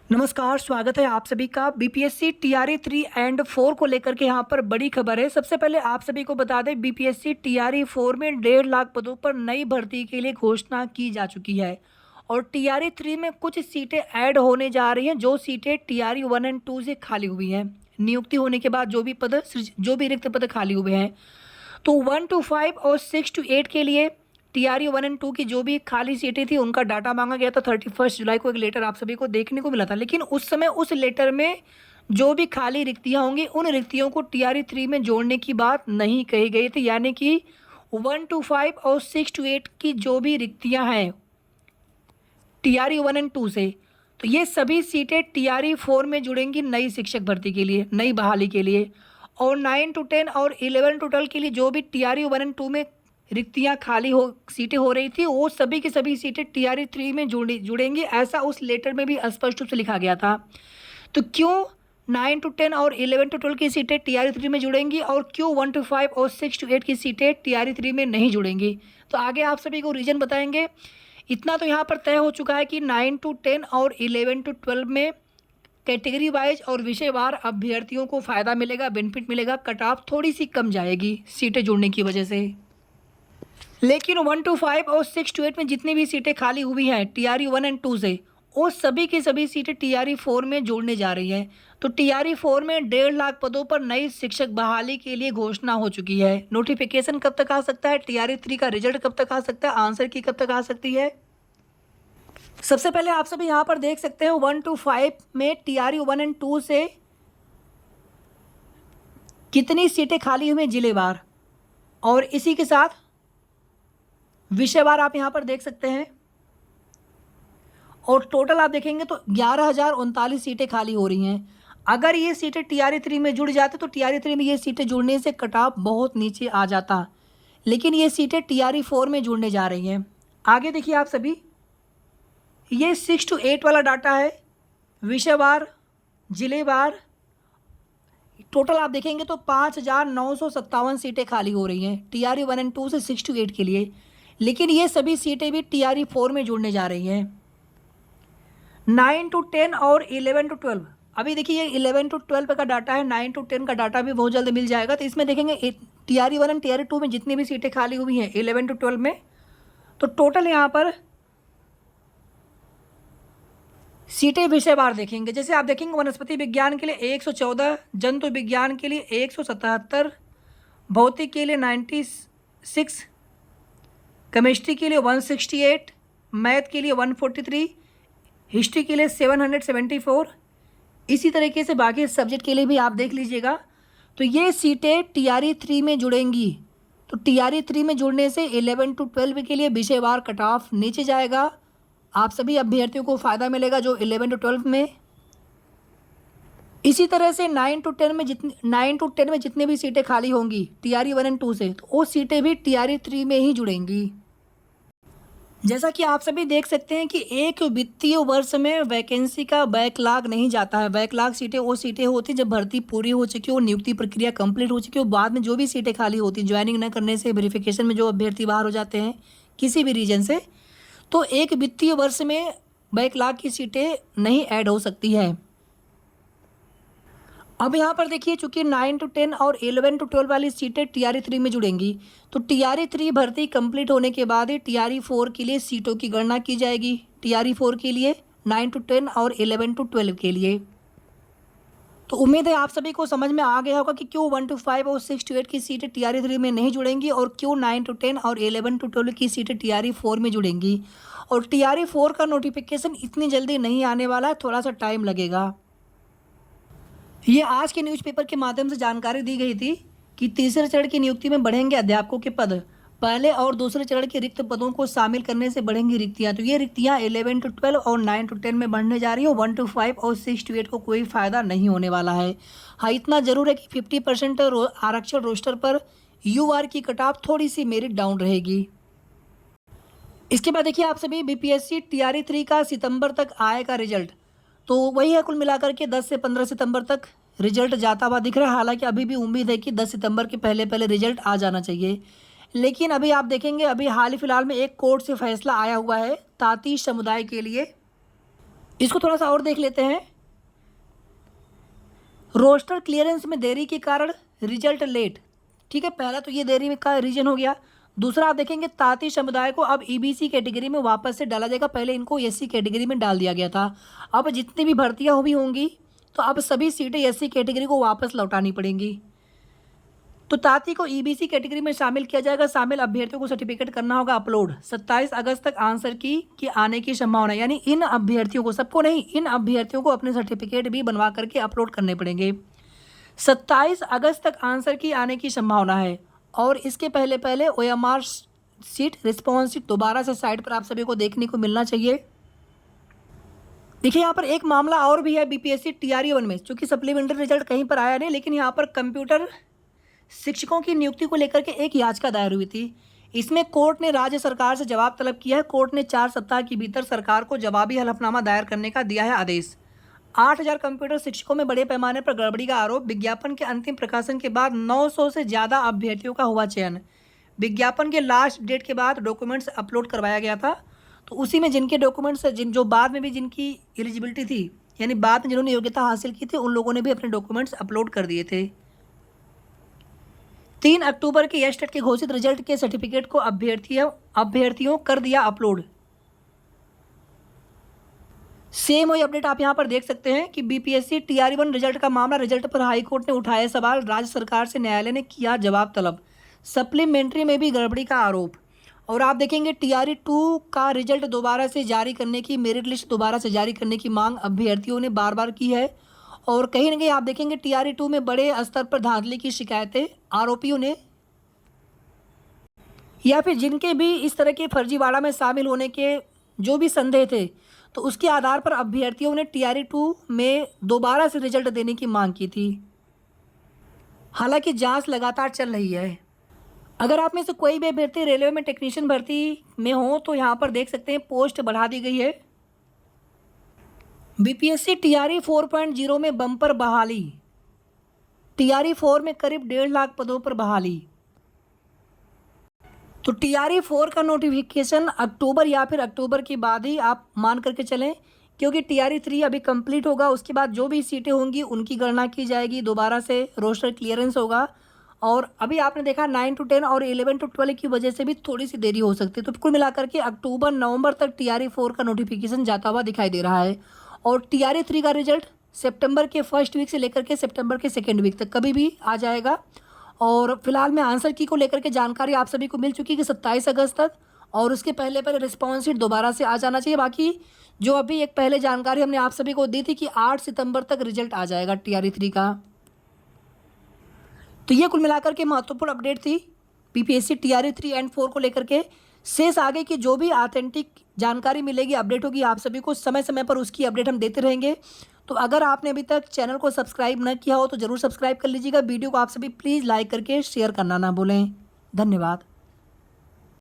नमस्कार, स्वागत है आप सभी का बीपीएससी टीआरई 3 एंड 4 को लेकर के यहाँ पर बड़ी खबर है। सबसे पहले आप सभी को बता दें, बीपीएससी टीआरई 4 में 1.5 लाख पदों पर नई भर्ती के लिए घोषणा की जा चुकी है और टीआरई 3 में कुछ सीटें ऐड होने जा रही हैं, जो सीटें टीआरई 1 एंड 2 से खाली हुई हैं। नियुक्ति होने के बाद जो भी रिक्त पद खाली हुए हैं, तो 1 to 5 और 6 to 8 के लिए टीआरई 1 एंड 2 की जो भी खाली सीटें थी उनका डाटा मांगा गया था। 31 जुलाई को एक लेटर आप सभी को देखने को मिला था, लेकिन उस समय उस लेटर में जो भी खाली रिक्तियां होंगी उन रिक्तियों को टीआरई 3 में जोड़ने की बात नहीं कही गई थी। यानी कि 1 to 5 और 6 to 8 की जो भी रिक्तियां हैं टीआरई 1 एंड 2 से, तो ये सभी सीटें टीआरई 4 में जुड़ेंगी नई शिक्षक भर्ती के लिए, नई बहाली के लिए। और 9 to 10 और 11 to 12 के लिए जो भी टीआरई 1 एंड 2 में रिक्तियां खाली हो सीटें हो रही थी, वो सभी की सभी सीटें टीआरई 3 में जुड़ेंगी, ऐसा उस लेटर में भी स्पष्ट रूप से लिखा गया था। तो क्यों 9 to 10 और 11 to 12 की सीटें टीआरई 3 में जुड़ेंगी और क्यों 1 to 5 और 6 to 8 की सीटें टीआरई 3 में नहीं जुड़ेंगी, तो आगे आप सभी को रीजन बताएंगे। इतना तो यहाँ पर तय हो चुका है कि 9 to 10 और 11 to 12 में कैटेगरी वाइज और विषयवार अभ्यर्थियों को फ़ायदा मिलेगा, बेनिफिट मिलेगा, कट ऑफ थोड़ी सी कम जाएगी सीटें जुड़ने की वजह से। लेकिन 1 to 5 और 6 to 8 में जितनी भी सीटें खाली हुई हैं टीआरई 1 एंड 2 से, वो सभी की सभी सीटें टीआरई 4 में जोड़ने जा रही हैं। तो टीआरई 4 में 1.5 लाख पदों पर नई शिक्षक बहाली के लिए घोषणा हो चुकी है। नोटिफिकेशन कब तक आ सकता है, टीआरई 3 का रिजल्ट कब तक आ सकता है, आंसर की कब तक आ सकती है। सबसे पहले आप सभी यहाँ पर देख सकते हैं 1 to 5 में टीआरई 1 एंड 2 से कितनी सीटें खाली हुई हैं जिलेवार, और इसी के साथ विषयवार आप यहाँ पर देख सकते हैं। और टोटल आप देखेंगे तो 11,039 सीटें खाली हो रही हैं। अगर ये सीटें टीआरई 3 में जुड़ जाते तो टीआरई 3 में ये सीटें जुड़ने से कट ऑफ बहुत नीचे आ जाता, लेकिन ये सीटें टीआरई 4 में जुड़ने जा रही हैं। आगे देखिए आप सभी, ये 6 to 8 वाला डाटा है, विषयवार, जिलेवार। टोटल आप देखेंगे तो 5,957 सीटें खाली हो रही हैं टीआरई 1 एंड 2 से 6 to 8 के लिए, लेकिन ये सभी सीटें भी टीआरई 4 में जुड़ने जा रही हैं। 9 to 10 और 11 to 12, अभी देखिए ये 11 to 12 का डाटा है, 9 to 10 का डाटा भी बहुत जल्द मिल जाएगा। तो इसमें देखेंगे टीआरई 1 एंड टीआरई 2 में जितनी भी सीटें खाली हुई हैं 11 to 12 में, तो टोटल यहाँ पर सीटें विषयवार देखेंगे। जैसे आप देखेंगे वनस्पति विज्ञान के लिए 114, जंतु विज्ञान के लिए 177, भौतिक के लिए 96, केमिस्ट्री के लिए 168, मैथ के लिए 143, हिस्ट्री के लिए 774। इसी तरीके से बाकी सब्जेक्ट के लिए भी आप देख लीजिएगा। तो ये सीटें टीआरई 3 में जुड़ेंगी। तो टीआरई 3 में जुड़ने से 11 to 12 के लिए विषयवार कट ऑफ नीचे जाएगा, आप सभी अभ्यर्थियों को फ़ायदा मिलेगा जो 11 to 12 में। इसी तरह से 9 to 10 में जितनी भी सीटें खाली होंगी टीआरई 1 एंड 2 से, तो वो सीटें भी टीआरई 3 में ही जुड़ेंगी। जैसा कि आप सभी देख सकते हैं कि एक वित्तीय वर्ष में वैकेंसी का बैकलॉग नहीं जाता है। बैकलॉग सीटें वो सीटें होती जब भर्ती पूरी हो चुकी हो, नियुक्ति प्रक्रिया कंप्लीट हो चुकी हो, बाद में जो भी सीटें खाली होती, ज्वाइनिंग न करने से वेरिफिकेशन में जो अभ्यर्थी बाहर हो जाते हैं किसी भी रीजन से, तो एक वित्तीय वर्ष में बैकलॉग की सीटें नहीं ऐड हो सकती है। अब यहाँ पर देखिए, चूंकि 9 to 10 और 11 to 12 वाली सीटें टीआरई 3 में जुड़ेंगी, तो टीआरई 3 भर्ती कंप्लीट होने के बाद ही टीआरई 4 के लिए सीटों की गणना की जाएगी। टीआरई 4 के लिए 9 to 10 और 11 to 12 के लिए। तो उम्मीद है आप सभी को समझ में आ गया होगा कि क्यों 1 to 5 और 6 to 8 की सीटें टीआरई 3 में नहीं जुड़ेंगी और क्यों 9 to 10 और 11 to 12 की सीटें टीआरई 4 में जुड़ेंगी। और टीआरई 4 का नोटिफिकेशन इतनी जल्दी नहीं आने वाला है, थोड़ा सा टाइम लगेगा। ये आज के न्यूज़पेपर के माध्यम से जानकारी दी गई थी कि तीसरे चरण की नियुक्ति में बढ़ेंगे अध्यापकों के पद, पहले और दूसरे चरण के रिक्त पदों को शामिल करने से बढ़ेंगी रिक्तियां। तो ये रिक्तियां 11 to 12 और 9 to 10 में बढ़ने जा रही है। 1 to 5 और 6 to 8 को कोई फ़ायदा नहीं होने वाला है। हाँ, इतना ज़रूर है कि 50% आरक्षण रोस्टर पर यूआर की कट ऑफ थोड़ी सी मेरिट डाउन रहेगी। इसके बाद देखिए आप सभी, बीपीएससी टीआरई 3 का सितंबर तक आएगा रिजल्ट। तो वही है, कुल मिलाकर के 10 से 15 सितंबर तक रिजल्ट जाता हुआ दिख रहा है। हालांकि अभी भी उम्मीद है कि 10 सितंबर के पहले रिजल्ट आ जाना चाहिए, लेकिन अभी आप देखेंगे अभी हाल ही फिलहाल में एक कोर्ट से फैसला आया हुआ है ताती समुदाय के लिए, इसको थोड़ा सा और देख लेते हैं। रोस्टर क्लियरेंस में देरी के कारण रिजल्ट लेट। ठीक है, पहला तो ये देरी का रीजन हो गया। दूसरा आप देखेंगे ताती समुदाय को अब ईबीसी कैटेगरी में वापस से डाला जाएगा। पहले इनको एससी कैटेगरी में डाल दिया गया था। अब जितनी भी भर्तियां भी होंगी तो अब सभी सीटें एससी कैटेगरी को वापस लौटानी पड़ेंगी। तो ताती को ईबीसी कैटेगरी में शामिल किया जाएगा। शामिल अभ्यर्थियों को सर्टिफिकेट करना होगा अपलोड। 27 अगस्त तक आंसर की आने की संभावना, यानी इन अभ्यर्थियों को, सबको नहीं, इन अभ्यर्थियों को अपने सर्टिफिकेट भी बनवा करके अपलोड करने पड़ेंगे। 27 अगस्त तक आंसर की आने की संभावना है। और इसके पहले पहले ओएमआर सीट, रिस्पॉन्स सीट दोबारा से साइट पर आप सभी को देखने को मिलना चाहिए। देखिए यहाँ पर एक मामला और भी है बीपीएससी टीआरई 1 में, क्योंकि सप्लीमेंट्री रिजल्ट कहीं पर आया नहीं, लेकिन यहाँ पर कंप्यूटर शिक्षकों की नियुक्ति को लेकर के एक याचिका दायर हुई थी। इसमें कोर्ट ने राज्य सरकार से जवाब तलब किया है। कोर्ट ने 4 सप्ताह के भीतर सरकार को जवाबी हलफनामा दायर करने का दिया है आदेश। 8000 कंप्यूटर शिक्षकों में बड़े पैमाने पर गड़बड़ी का आरोप। विज्ञापन के अंतिम प्रकाशन के बाद 900 से ज़्यादा अभ्यर्थियों का हुआ चयन। विज्ञापन के लास्ट डेट के बाद डॉक्यूमेंट्स अपलोड करवाया गया था। तो उसी में जिनके डॉक्यूमेंट्स जो बाद में भी जिनकी एलिजिबिलिटी थी, यानी बाद में जिन्होंने योग्यता हासिल की थी, उन लोगों ने भी अपने डॉक्यूमेंट्स अपलोड कर दिए थे। 3 अक्टूबर के एस्टेट के घोषित रिजल्ट के सर्टिफिकेट को अभ्यर्थियों कर दिया अपलोड। सेम वही अपडेट आप यहां पर देख सकते हैं कि बीपीएससी टीआरई 1 रिजल्ट का मामला, रिजल्ट पर हाई कोर्ट ने उठाए सवाल, राज्य सरकार से न्यायालय ने किया जवाब तलब। सप्लीमेंट्री में भी गड़बड़ी का आरोप। और आप देखेंगे टीआरई 2 का रिजल्ट दोबारा से जारी करने की, मेरिट लिस्ट दोबारा से जारी करने की मांग अभ्यर्थियों ने बार बार की है। और कहीं ना कहीं आप देखेंगे टीआरई 2 में बड़े स्तर पर धांधली की शिकायतें आरोपियों ने, या फिर जिनके भी इस तरह के फर्जीवाड़ा में शामिल होने के जो भी संदेह थे, तो उसके आधार पर अभ्यर्थियों ने टीआरई 2 में दोबारा से रिजल्ट देने की मांग की थी। हालांकि जांच लगातार चल रही है। अगर आप में से कोई भी अभ्यर्थी रेलवे में टेक्नीशियन भर्ती में हो तो यहाँ पर देख सकते हैं पोस्ट बढ़ा दी गई है। बीपीएससी टीआरई 4.0 में बम्पर बहाली। टीआरई 4 में करीब 1.5 लाख पदों पर बहाली। तो टीआरई 4 का नोटिफिकेशन अक्टूबर या फिर अक्टूबर के बाद ही आप मान करके चलें, क्योंकि टीआरई 3 अभी कंप्लीट होगा। उसके बाद जो भी सीटें होंगी उनकी गणना की जाएगी, दोबारा से रोस्टर क्लियरेंस होगा। और अभी आपने देखा 9 to 10 और 11 to 12 की वजह से भी थोड़ी सी देरी हो सकती है। तो कुल मिलाकर के अक्टूबर नवंबर तक टीआरई 4 का नोटिफिकेशन जाता हुआ दिखाई दे रहा है। और टीआरई 3 का रिजल्ट सितंबर के फर्स्ट वीक से लेकर के सितंबर के सेकेंड वीक तक कभी भी आ जाएगा। और फिलहाल में आंसर की को लेकर के जानकारी आप सभी को मिल चुकी है कि 27 अगस्त तक, और उसके पहले पहले रिस्पॉन्स शीट दोबारा से आ जाना चाहिए। बाकी जो अभी एक पहले जानकारी हमने आप सभी को दी थी कि 8 सितंबर तक रिजल्ट आ जाएगा टीआरई 3 का। तो ये कुल मिलाकर के महत्वपूर्ण अपडेट थी बीपीएससी टीआरई 3 एंड 4 को लेकर के। शेष आगे की जो भी ऑथेंटिक जानकारी मिलेगी, अपडेट होगी, आप सभी को समय समय पर उसकी अपडेट हम देते रहेंगे। तो अगर आपने अभी तक चैनल को सब्सक्राइब न किया हो तो ज़रूर सब्सक्राइब कर लीजिएगा। वीडियो को आप सभी प्लीज़ लाइक करके शेयर करना ना भूलें। धन्यवाद।